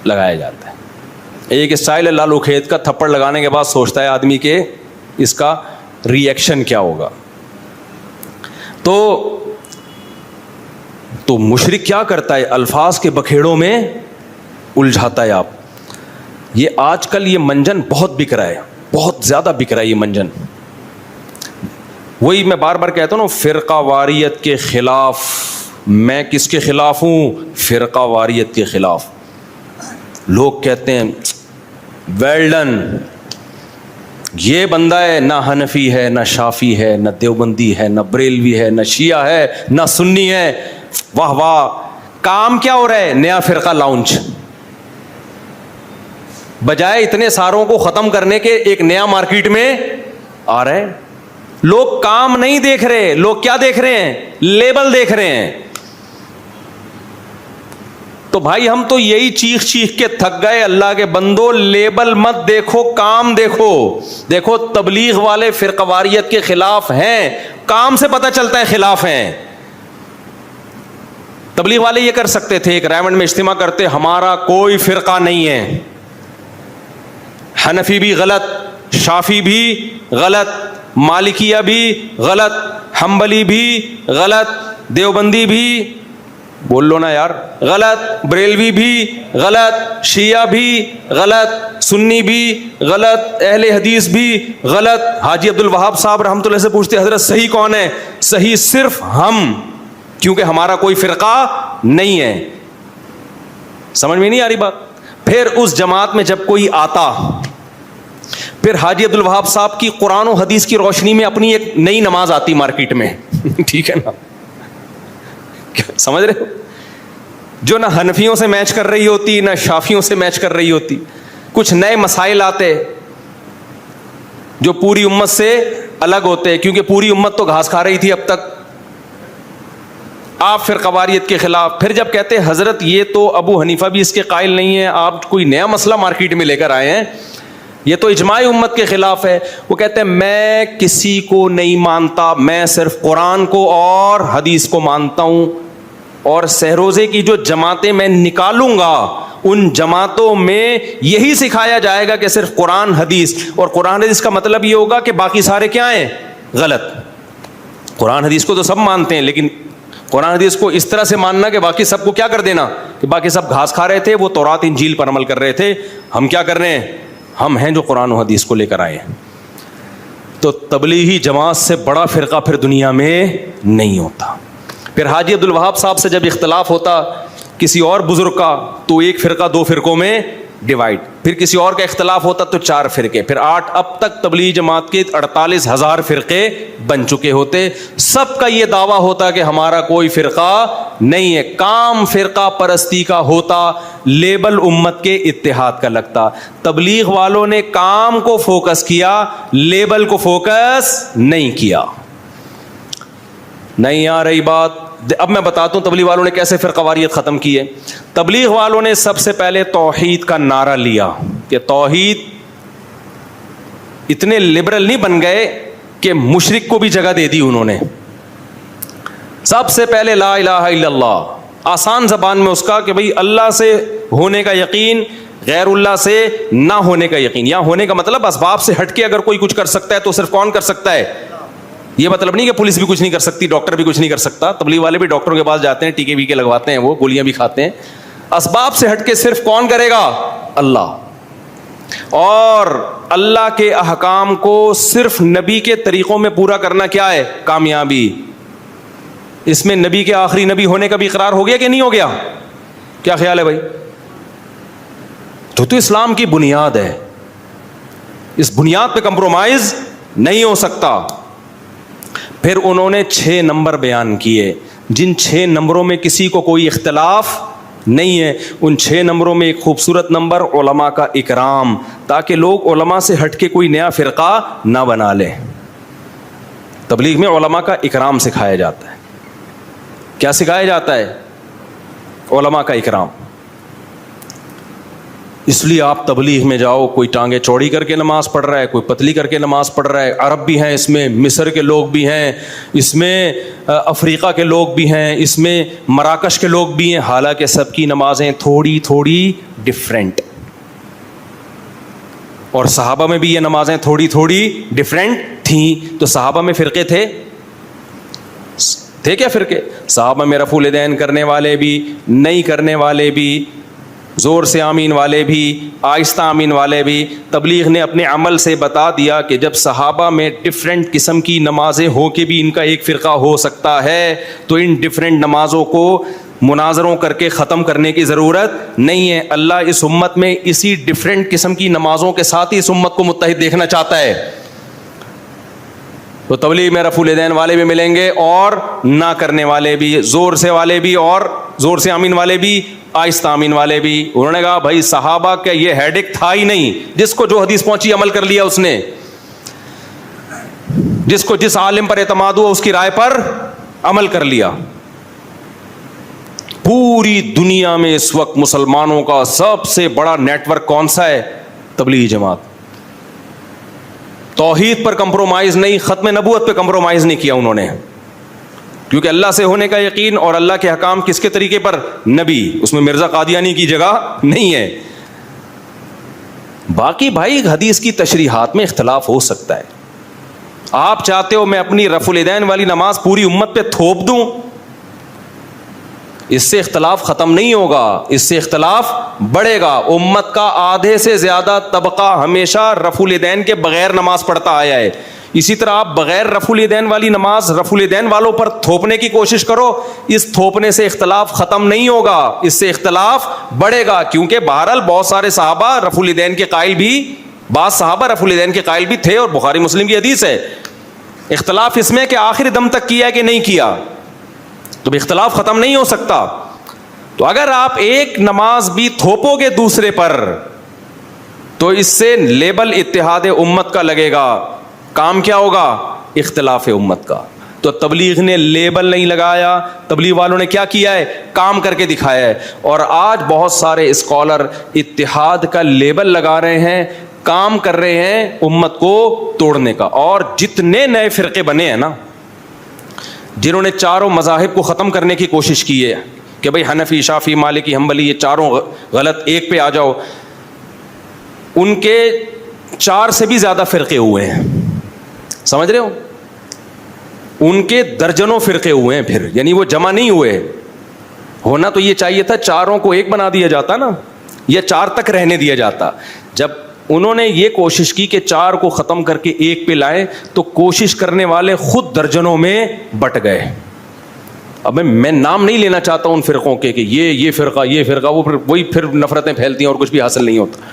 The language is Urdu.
لگایا جاتا ہے. ایک اسٹائل ہے لالو کھیت کا, تھپڑ لگانے کے بعد سوچتا ہے آدمی کہ اس کا ری ایکشن کیا ہوگا. تو مشرک کیا کرتا ہے, الفاظ کے بکھیڑوں میں الجھاتا ہے. آپ یہ آج کل یہ منجن بہت بک رہا ہے, بہت زیادہ بک رہا ہے یہ منجن. وہی میں بار بار کہتا ہوں نا, فرقہ واریت کے خلاف. میں کس کے خلاف ہوں؟ فرقہ واریت کے خلاف. لوگ کہتے ہیں ویل ڈن, یہ بندہ ہے نہ حنفی ہے نہ شافی ہے نہ دیوبندی ہے نہ بریلوی ہے نہ شیعہ ہے نہ سنی ہے, واہ واہ. کام کیا ہو رہا ہے؟ نیا فرقہ لانچ. بجائے اتنے ساروں کو ختم کرنے کے ایک نیا مارکیٹ میں آ رہا ہے. لوگ کام نہیں دیکھ رہے, لوگ کیا دیکھ رہے ہیں؟ لیبل دیکھ رہے ہیں. تو بھائی ہم تو یہی چیخ چیخ کے تھک گئے, اللہ کے بندو لیبل مت دیکھو, کام دیکھو. دیکھو تبلیغ والے فرقہ واریت کے خلاف ہیں, کام سے پتہ چلتا ہے خلاف ہیں. تبلیغ والے یہ کر سکتے تھے, ایک رائمنڈ میں اجتماع کرتے, ہمارا کوئی فرقہ نہیں ہے, حنفی بھی غلط, شافی بھی غلط, مالکیہ بھی غلط, حنبلی بھی غلط, دیوبندی بھی بول لو نا یار غلط, بریلوی بھی غلط, شیعہ بھی غلط, سنی بھی غلط, اہل حدیث بھی غلط. حاجی عبد الوہاب صاحب رحمۃ اللہ سے پوچھتے حضرت صحیح کون ہے؟ صحیح صرف ہم, کیونکہ ہمارا کوئی فرقہ نہیں ہے. سمجھ میں نہیں آ رہی بات؟ پھر اس جماعت میں جب کوئی آتا, پھر حاجی عبد الوہاب صاحب کی قرآن و حدیث کی روشنی میں اپنی ایک نئی نماز آتی مارکیٹ میں, ٹھیک ہے نا, سمجھ رہے ہو, جو نہ حنفیوں سے میچ کر رہی ہوتی نہ شافیوں سے میچ کر رہی ہوتی. کچھ نئے مسائل آتے جو پوری امت سے الگ ہوتے, کیونکہ پوری امت تو گھاس کھا رہی تھی اب تک. آپ فرقہ واریت کے خلاف. پھر جب کہتے حضرت یہ تو ابو حنیفہ بھی اس کے قائل نہیں ہے, آپ کوئی نیا مسئلہ مارکیٹ میں لے کر آئے ہیں, یہ تو اجماع امت کے خلاف ہے. وہ کہتے ہیں میں کسی کو نہیں مانتا, میں صرف قرآن کو اور حدیث کو مانتا ہوں, اور سہروزے کی جو جماعتیں میں نکالوں گا ان جماعتوں میں یہی سکھایا جائے گا کہ صرف قرآن حدیث, اور قرآن حدیث کا مطلب یہ ہوگا کہ باقی سارے کیا ہیں؟ غلط. قرآن حدیث کو تو سب مانتے ہیں, لیکن قرآن حدیث کو اس طرح سے ماننا کہ باقی سب کو کیا کر دینا, کہ باقی سب گھاس کھا رہے تھے, وہ تورات انجیل پر عمل کر رہے تھے, ہم کیا کر رہے ہیں؟ ہم ہیں جو قرآن و حدیث کو لے کر آئے ہیں. تو تبلیغی جماعت سے بڑا فرقہ پھر دنیا میں نہیں ہوتا. پھر حاجی عبد الوہاب صاحب سے جب اختلاف ہوتا کسی اور بزرگ کا, تو ایک فرقہ 2 فرقوں میں ڈیوائڈ. پھر کسی اور کا اختلاف ہوتا تو 4 فرقے, پھر 8. اب تک تبلیغی جماعت کے 48,000 فرقے بن چکے ہوتے. سب کا یہ دعویٰ ہوتا کہ ہمارا کوئی فرقہ نہیں ہے. کام فرقہ پرستی کا ہوتا, لیبل امت کے اتحاد کا لگتا. تبلیغ والوں نے کام کو فوکس کیا, لیبل کو فوکس نہیں کیا. نہیں آ رہی بات؟ اب میں بتاتا ہوں تبلیغ والوں نے کیسے فرقہ واریت ختم کی ہے. تبلیغ والوں نے سب سے پہلے توحید کا نعرہ لیا کہ توحید. اتنے لبرل نہیں بن گئے کہ مشرک کو بھی جگہ دے دی انہوں نے. سب سے پہلے لا الہ الا اللہ, آسان زبان میں اس کا کہ بھئی اللہ سے ہونے کا یقین, غیر اللہ سے نہ ہونے کا یقین. یا ہونے کا مطلب اسباب سے ہٹ کے اگر کوئی کچھ کر سکتا ہے تو صرف کون کر سکتا ہے؟ یہ مطلب نہیں کہ پولیس بھی کچھ نہیں کر سکتی, ڈاکٹر بھی کچھ نہیں کر سکتا. تبلیغ والے بھی ڈاکٹروں کے پاس جاتے ہیں, ٹیکے ویکے لگواتے ہیں, وہ گولیاں بھی کھاتے ہیں. اسباب سے ہٹ کے صرف کون کرے گا؟ اللہ. اور اللہ کے احکام کو صرف نبی کے طریقوں میں پورا کرنا کیا ہے؟ کامیابی. اس میں نبی کے آخری نبی ہونے کا بھی اقرار ہو گیا کہ نہیں ہو گیا؟ کیا خیال ہے بھائی؟ تو اسلام کی بنیاد ہے, اس بنیاد پہ کمپرومائز نہیں ہو سکتا. پھر انہوں نے 6 نمبر بیان کیے, جن 6 نمبروں میں کسی کو کوئی اختلاف نہیں ہے. ان 6 نمبروں میں ایک خوبصورت نمبر علماء کا اکرام, تاکہ لوگ علماء سے ہٹ کے کوئی نیا فرقہ نہ بنا لیں. تبلیغ میں علماء کا اکرام سکھایا جاتا ہے. کیا سکھایا جاتا ہے؟ علماء کا اکرام. اس لیے آپ تبلیغ میں جاؤ، کوئی ٹانگیں چوڑی کر کے نماز پڑھ رہا ہے، کوئی پتلی کر کے نماز پڑھ رہا ہے، عرب بھی ہیں اس میں، مصر کے لوگ بھی ہیں اس میں، افریقہ کے لوگ بھی ہیں اس میں، مراکش کے لوگ بھی ہیں، حالانکہ سب کی نمازیں تھوڑی تھوڑی ڈفرینٹ. اور صحابہ میں بھی یہ نمازیں تھوڑی تھوڑی ڈفرینٹ تھیں. تو صحابہ میں فرقے تھے کیا فرقے؟ صحابہ میں رفع الیدین کرنے والے بھی، نہیں کرنے والے بھی، زور سے آمین والے بھی، آہستہ آمین والے بھی. تبلیغ نے اپنے عمل سے بتا دیا کہ جب صحابہ میں ڈفرینٹ قسم کی نمازیں ہو کے بھی ان کا ایک فرقہ ہو سکتا ہے، تو ان ڈفرینٹ نمازوں کو مناظروں کر کے ختم کرنے کی ضرورت نہیں ہے. اللہ اس امت میں اسی ڈفرینٹ قسم کی نمازوں کے ساتھ ہی اس امت کو متحد دیکھنا چاہتا ہے. تو تبلیغ میں رفع الیدین والے بھی ملیں گے اور نہ کرنے والے بھی، زور سے والے بھی اور زور سے آمین والے بھی، آہستہ آمین والے بھی. انہوں نے کہا بھائی صحابہ کا یہ ہیڈک تھا ہی نہیں، جس کو جو حدیث پہنچی عمل کر لیا اس نے، جس کو جس عالم پر اعتماد ہوا اس کی رائے پر عمل کر لیا. پوری دنیا میں اس وقت مسلمانوں کا سب سے بڑا نیٹ ورک کون سا ہے؟ تبلیغی جماعت. توحید پر کمپرومائز نہیں، ختم نبوت پہ کمپرومائز نہیں کیا انہوں نے، کیونکہ اللہ سے ہونے کا یقین اور اللہ کے حکام کس کے طریقے پر؟ نبی. اس میں مرزا قادیانی کی جگہ نہیں ہے. باقی بھائی حدیث کی تشریحات میں اختلاف ہو سکتا ہے. آپ چاہتے ہو میں اپنی رفع الیدین والی نماز پوری امت پہ تھوپ دوں؟ اس سے اختلاف ختم نہیں ہوگا، اس سے اختلاف بڑھے گا. امت کا آدھے سے زیادہ طبقہ ہمیشہ رفع الیدین کے بغیر نماز پڑھتا آیا ہے. اسی طرح آپ بغیر رفع الیدین والی نماز رفع الیدین والوں پر تھوپنے کی کوشش کرو، اس تھوپنے سے اختلاف ختم نہیں ہوگا، اس سے اختلاف بڑھے گا. کیونکہ بہرحال بہت سارے صحابہ رفع الیدین کے قائل بھی، بعض صحابہ رفع الیدین کے قائل بھی تھے، اور بخاری مسلم کی حدیث ہے. اختلاف اس میں کہ آخری دم تک کیا ہے کہ نہیں کیا، تو اختلاف ختم نہیں ہو سکتا. تو اگر آپ ایک نماز بھی تھوپو گے دوسرے پر تو اس سے لیبل اتحاد امت کا لگے گا. کام کیا ہوگا؟ اختلاف امت کا. تو تبلیغ نے لیبل نہیں لگایا، تبلیغ والوں نے کیا کیا ہے؟ کام کر کے دکھایا ہے. اور آج بہت سارے اسکالر اتحاد کا لیبل لگا رہے ہیں، کام کر رہے ہیں امت کو توڑنے کا. اور جتنے نئے فرقے بنے ہیں نا، جنہوں نے چاروں مذاہب کو ختم کرنے کی کوشش کی ہے کہ بھئی حنفی، شافعی، مالکی، حنبلی یہ چاروں غلط، ایک پہ آ جاؤ، ان کے 4 سے بھی زیادہ فرقے ہوئے ہیں. سمجھ رہے ہو؟ ان کے درجنوں فرقے ہوئے ہیں پھر، یعنی وہ جمع نہیں ہوئے. ہونا تو یہ چاہیے تھا چاروں کو ایک بنا دیا جاتا نا، یا 4 تک رہنے دیا جاتا. جب انہوں نے یہ کوشش کی کہ 4 کو ختم کر کے ایک پہ لائیں، تو کوشش کرنے والے خود درجنوں میں بٹ گئے. اب میں نام نہیں لینا چاہتا ان فرقوں کے کہ یہ فرقہ، وہ وہی پھر نفرتیں پھیلتی ہیں اور کچھ بھی حاصل نہیں ہوتا.